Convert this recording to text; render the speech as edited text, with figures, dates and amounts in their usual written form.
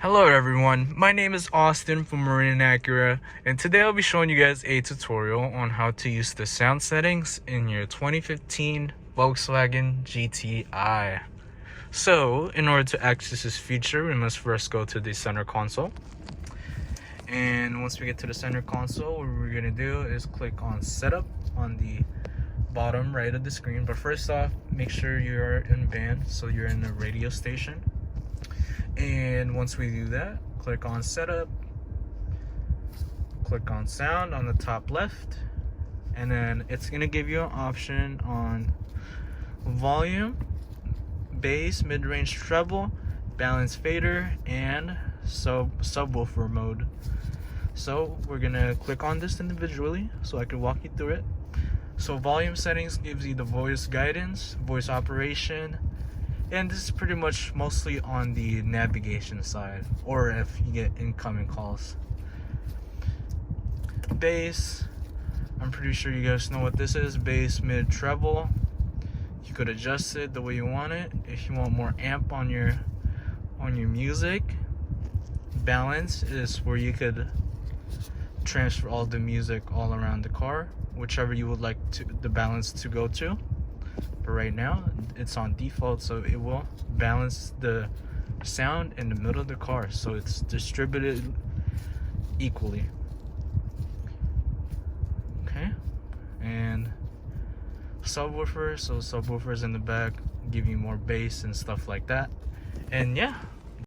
Hello everyone, my name is Austin from Marine Acura, and today I'll be showing you guys a tutorial on how to use the sound settings in your 2015 Volkswagen GTI. So, in order to access this feature, we must first go to the center console. And once we get to the center console, what we're going to do is click on Setup on the bottom right of the screen. But first off, make sure you're in band, so you're in the radio station. And once we do that, click on Setup, click on Sound on the top left, and then it's going to give you an option on volume, bass, mid-range treble, balance fader, and subwoofer mode. So we're going to click on this individually so I can walk you through it. So volume settings gives you the voice guidance, voice operation, and this is pretty much mostly on the navigation side, or if you get incoming calls. Bass, I'm pretty sure you guys know what this is. Bass, mid, treble. You could adjust it the way you want it. If you want more amp on your music. Balance is where you could transfer all the music all around the car, whichever you would like the balance to go to. But right now it's on default, so it will balance the sound in the middle of the car, so it's distributed equally. Okay, and subwoofer, so subwoofers in the back give you more bass and stuff like that. And yeah,